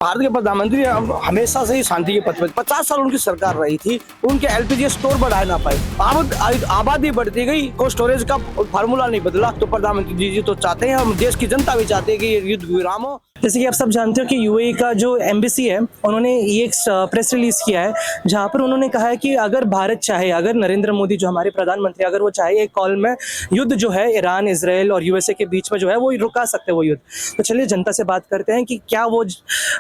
भारत के प्रधानमंत्री हमेशा से ही शांति के पथ पर 50 साल उनकी सरकार रही थी, उनके एलपीजी स्टोर बढ़ा ना पाए। आबादी बढ़ती गई, कोई स्टोरेज का फार्मूला नहीं बदला। तो प्रधानमंत्री जी तो चाहते हैं, हम देश की जनता भी चाहते हैं कि ये युद्ध विराम हो। जैसे कि आप सब जानते हो कि यूएई का जो एम्बेसी है, उन्होंने ये एक प्रेस रिलीज किया है जहां पर उन्होंने कहा है कि अगर भारत चाहे, अगर नरेंद्र मोदी जो हमारे प्रधानमंत्री, अगर वो चाहे एक कॉल में युद्ध जो है ईरान, इजराइल और यूएसए के बीच में जो है वो रुका सकते हैं वो युद्ध। तो चलिए जनता से बात करते हैं कि क्या वो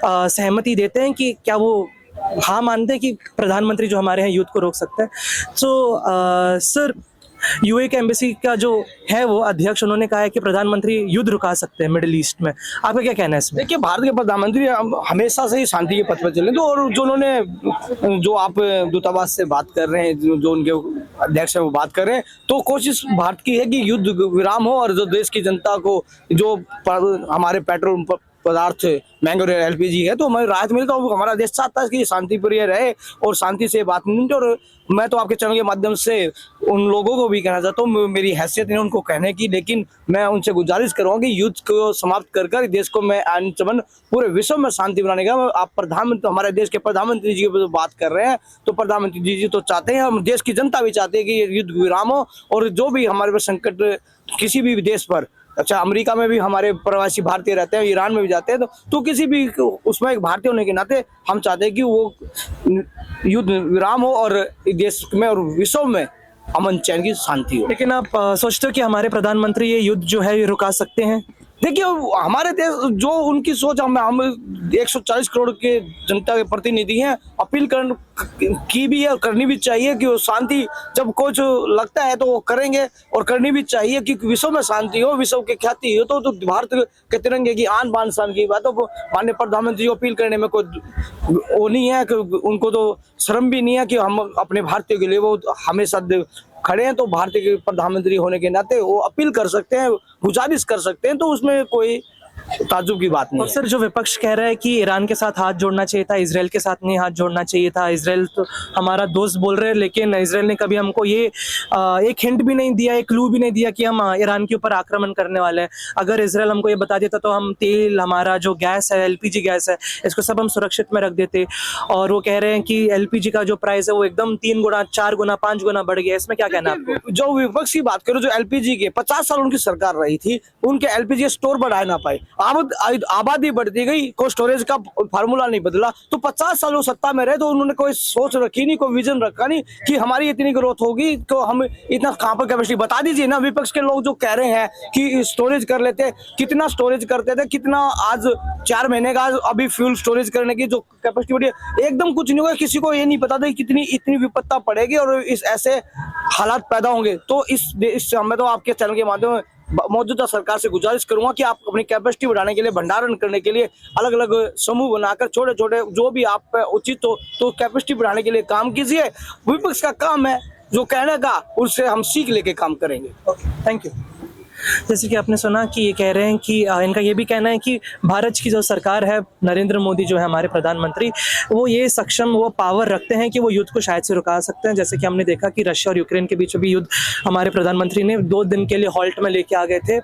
सहमति देते हैं, कि क्या वो हाँ मानते हैं कि प्रधानमंत्री जो हमारे हैं युद्ध को रोक सकते हैं। तो सर, यूएई के एम्बेसी का जो है वो अध्यक्ष, उन्होंने कहा है कि प्रधानमंत्री युद्ध रुका सकते हैं मिडिल ईस्ट में। आपका क्या कहना है इसमें? देखिए, भारत के प्रधानमंत्री हमेशा से ही शांति के पथ पर चले। तो और जो उन्होंने, जो आप दूतावास से बात कर रहे हैं, जो उनके अध्यक्ष है वो बात कर रहे हैं, तो कोशिश भारत की है कि युद्ध विराम हो और जो देश की जनता को जो हमारे पेट्रोल पदार्थ महंगे और एलपीजी है तो हमें राहत मिले। तो हमारा देश चाहता है कि शांति प्रिय रहे और शांति से बात नहीं। और मैं तो आपके चैनल के माध्यम से उन लोगों को भी कहना चाहता हूँ, मेरी हैसियत नहीं उनको कहने की, लेकिन मैं उनसे गुजारिश करूँगा कि युद्ध को समाप्त कर देश को मैं पूरे विश्व में शांति बनाने का। आप प्रधानमंत्री, हमारे देश के प्रधानमंत्री जी की बात कर रहे हैं, तो प्रधानमंत्री जी तो चाहते हैं, हम देश की जनता भी चाहते हैं कि ये युद्ध विराम हो। और जो भी हमारे पर संकट किसी भी देश पर, अच्छा अमेरिका में भी हमारे प्रवासी भारतीय रहते हैं, ईरान में भी जाते हैं, तो किसी भी उसमें एक भारतीय होने के नाते हम चाहते हैं कि वो युद्ध विराम हो और देश में और विश्व में अमन चैन की शांति हो। लेकिन आप सोचते हो कि हमारे प्रधानमंत्री ये युद्ध जो है ये रुका सकते हैं? देखिए, हमारे देश जो उनकी सोच, हम 140 करोड़ के जनता के प्रतिनिधि हैं, अपील की भी है और करनी भी चाहिए कि वो शांति, जब कुछ लगता है तो वो करेंगे और करनी भी चाहिए कि विश्व में शांति हो, विश्व की ख्याति हो। तो भारत के तिरंगे की आन बान शान की बात हो। माननीय प्रधानमंत्री को अपील करने में कोई वो नहीं है, कि उनको तो शर्म भी नहीं है कि हम अपने भारतीयों के लिए वो हमेशा खड़े हैं। तो भारतीय के प्रधानमंत्री होने के नाते वो अपील कर सकते हैं, गुजारिश कर सकते हैं, तो उसमें कोई ताज्जुब की बात नहीं और सर, जो विपक्ष कह रहा है कि ईरान के साथ हाथ जोड़ना चाहिए था, इजराइल के साथ नहीं हाथ जोड़ना चाहिए था, इजराइल तो हमारा दोस्त बोल रहे हैं, लेकिन इजराइल ने कभी हमको ये एक हिंट भी नहीं दिया, एक क्लू भी नहीं दिया कि हम ईरान के ऊपर आक्रमण करने वाले हैं। अगर इजराइल हमको ये बता देता तो हम तेल, हमारा जो गैस है, एलपीजी गैस है, इसको सब हम सुरक्षित में रख देते। और वो कह रहे हैं कि एलपीजी का जो प्राइस है वो एकदम 3 गुना, 4 गुना, 5 गुना बढ़ गया। इसमें क्या कहना है आपको? जो विपक्ष की बात करो, जो एलपीजी के 50 साल उनकी सरकार रही थी, उनके एलपीजी स्टोर बढ़ा ना पाए। आबादी बढ़ती गई, कोई स्टोरेज का फार्मूला नहीं बदला। तो 50 साल वो सत्ता में रहे, तो उन्होंने कोई सोच रखी नहीं, कोई विजन रखा नहीं कि हमारी इतनी ग्रोथ होगी, तो हम इतना कहां पर कैपेसिटी बता दीजिए ना। विपक्ष के लोग जो कह रहे हैं कि स्टोरेज कर लेते, कितना स्टोरेज करते थे, कितना आज 4 महीने का अभी फ्यूल स्टोरेज करने की जो कैपेसिटी बढ़ी है, एकदम कुछ नहीं होगा। किसी को ये नहीं पता था कितनी इतनी विपत्ता पड़ेगी और इस ऐसे हालात पैदा होंगे। तो इस मैं तो आपके चैनल के माध्यम में मौजूदा सरकार से गुजारिश करूंगा कि आप अपनी कैपेसिटी बढ़ाने के लिए, भंडारण करने के लिए अलग अलग समूह बनाकर छोटे छोटे जो भी आप पे उचित हो तो कैपेसिटी बढ़ाने के लिए काम कीजिए। विपक्ष का काम है जो कहने का, उससे हम सीख लेके काम करेंगे। Thank you. जैसे कि आपने सुना कि ये कह रहे हैं कि इनका ये भी कहना है कि भारत की जो सरकार है, नरेंद्र मोदी जो है हमारे प्रधानमंत्री, वो ये सक्षम, वो पावर रखते हैं कि वो युद्ध को शायद से रुका सकते हैं। जैसे कि हमने देखा कि रशिया और यूक्रेन के बीच भी युद्ध हमारे प्रधानमंत्री ने 2 दिन के लिए हॉल्ट में लेके आ गए थे।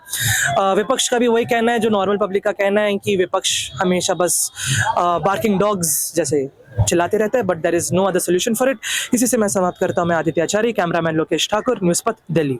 विपक्ष का भी वही कहना है, जो नॉर्मल पब्लिक का कहना है, कि विपक्ष हमेशा बस बार्किंग डॉग्स जैसे चिल्लाते रहता है, but there is no other solution for it. इसी से मैं समाप्त करता हूँ। मैं आदित्य आचार्य, कैमरामैन लोकेश ठाकुर, न्यूज़ पथ, दिल्ली।